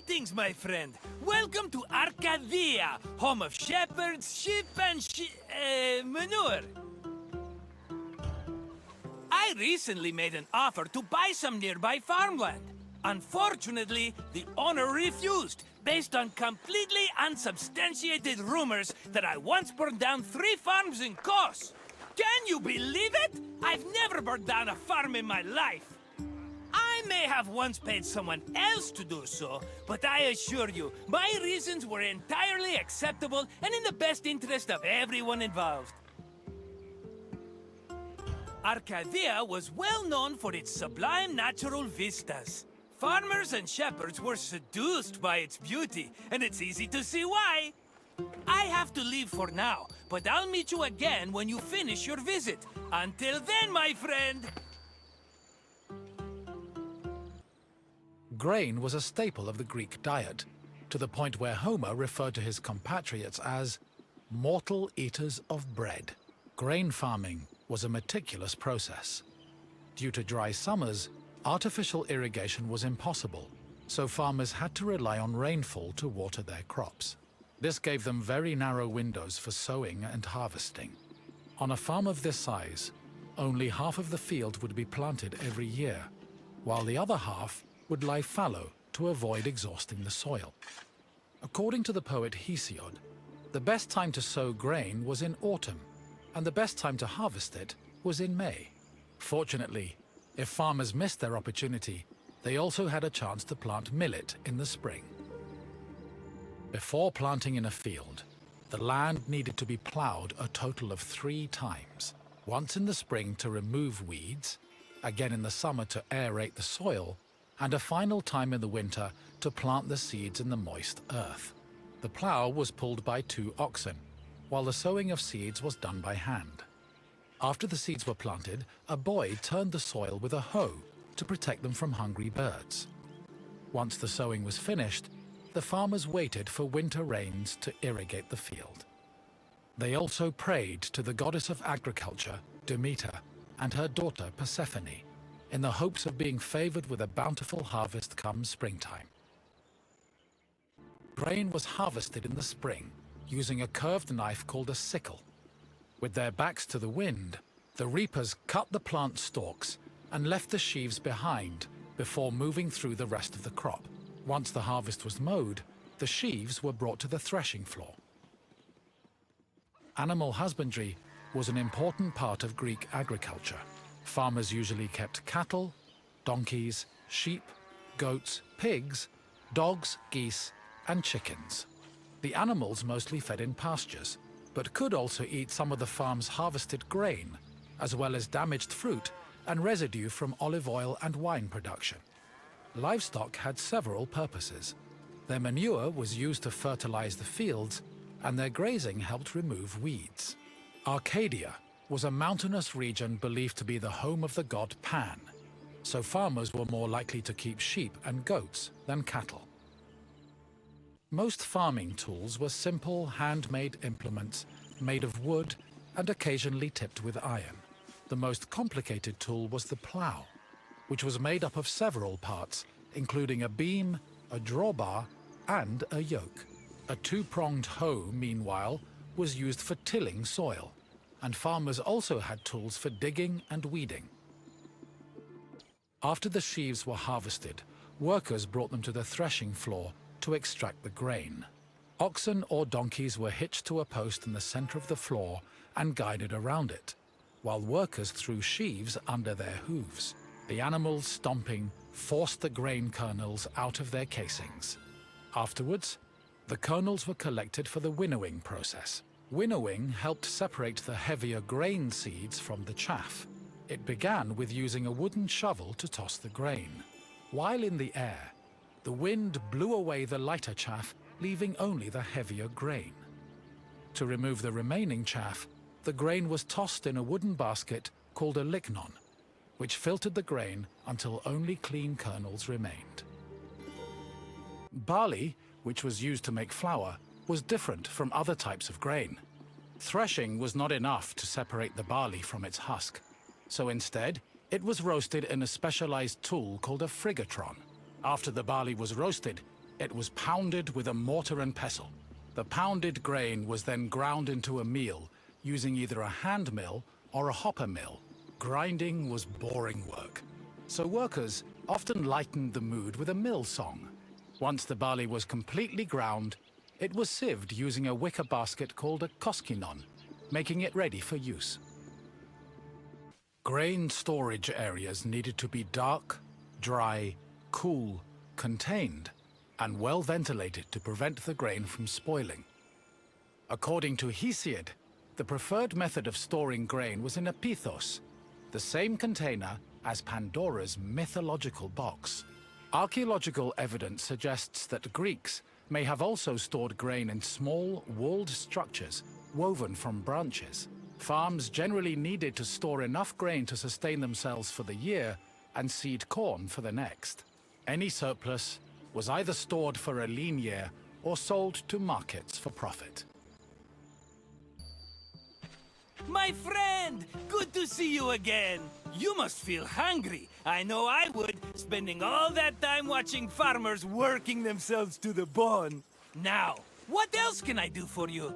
Greetings, my friend. Welcome to Arcadia, home of shepherds, sheep, and manure. I recently made an offer to buy some nearby farmland. Unfortunately, the owner refused, based on completely unsubstantiated rumors that I once burned down 3 farms in Kos. Can you believe it? I've never burned down a farm in my life. I may have once paid someone else to do so, but I assure you, my reasons were entirely acceptable and in the best interest of everyone involved. Arcadia was well known for its sublime natural vistas. Farmers and shepherds were seduced by its beauty, and it's easy to see why. I have to leave for now, but I'll meet you again when you finish your visit. Until then, my friend! Grain was a staple of the Greek diet, to the point where Homer referred to his compatriots as mortal eaters of bread. Grain farming was a meticulous process. Due to dry summers, artificial irrigation was impossible, so farmers had to rely on rainfall to water their crops. This gave them very narrow windows for sowing and harvesting. On a farm of this size, only half of the field would be planted every year, while the other half would lie fallow to avoid exhausting the soil. According to the poet Hesiod, the best time to sow grain was in autumn, and the best time to harvest it was in May. Fortunately, if farmers missed their opportunity, they also had a chance to plant millet in the spring. Before planting in a field, the land needed to be plowed a total of 3 times. Once in the spring to remove weeds, again in the summer to aerate the soil, and a final time in the winter to plant the seeds in the moist earth. The plow was pulled by 2 oxen, while the sowing of seeds was done by hand. After the seeds were planted, a boy turned the soil with a hoe to protect them from hungry birds. Once the sowing was finished, the farmers waited for winter rains to irrigate the field. They also prayed to the goddess of agriculture, Demeter, and her daughter Persephone, in the hopes of being favored with a bountiful harvest come springtime. Grain was harvested in the spring using a curved knife called a sickle. With their backs to the wind, the reapers cut the plant stalks and left the sheaves behind before moving through the rest of the crop. Once the harvest was mowed, the sheaves were brought to the threshing floor. Animal husbandry was an important part of Greek agriculture. Farmers usually kept cattle, donkeys, sheep, goats, pigs, dogs, geese, and chickens. The animals mostly fed in pastures, but could also eat some of the farm's harvested grain, as well as damaged fruit and residue from olive oil and wine production. Livestock had several purposes. Their manure was used to fertilize the fields, and their grazing helped remove weeds. Arcadia was a mountainous region believed to be the home of the god Pan, so farmers were more likely to keep sheep and goats than cattle. Most farming tools were simple, handmade implements made of wood and occasionally tipped with iron. The most complicated tool was the plow, which was made up of several parts, including a beam, a drawbar, and a yoke. A 2-pronged hoe, meanwhile, was used for tilling soil, and farmers also had tools for digging and weeding. After the sheaves were harvested, workers brought them to the threshing floor to extract the grain. Oxen or donkeys were hitched to a post in the center of the floor and guided around it, while workers threw sheaves under their hooves. The animals, stomping, forced the grain kernels out of their casings. Afterwards, the kernels were collected for the winnowing process. Winnowing helped separate the heavier grain seeds from the chaff. It began with using a wooden shovel to toss the grain. While in the air, the wind blew away the lighter chaff, leaving only the heavier grain. To remove the remaining chaff, the grain was tossed in a wooden basket called a lignon, which filtered the grain until only clean kernels remained. Barley, which was used to make flour, was different from other types of grain. Threshing was not enough to separate the barley from its husk, so instead, it was roasted in a specialized tool called a frigatron. After the barley was roasted, It was pounded with a mortar and pestle. The pounded grain was then ground into a meal using either a hand mill or a hopper mill. Grinding was boring work, so workers often lightened the mood with a mill song. Once the barley was completely ground, it was sieved using a wicker basket called a koskinon, making it ready for use. Grain storage areas needed to be dark, dry, cool, contained, and well ventilated to prevent the grain from spoiling. According to Hesiod, the preferred method of storing grain was in a pithos, the same container as Pandora's mythological box. Archaeological evidence suggests that Greeks may have also stored grain in small, walled structures woven from branches. Farms generally needed to store enough grain to sustain themselves for the year and seed corn for the next. Any surplus was either stored for a lean year or sold to markets for profit. My friend! Good to see you again! You must feel hungry. I know I would, spending all that time watching farmers working themselves to the bone. Now, what else can I do for you?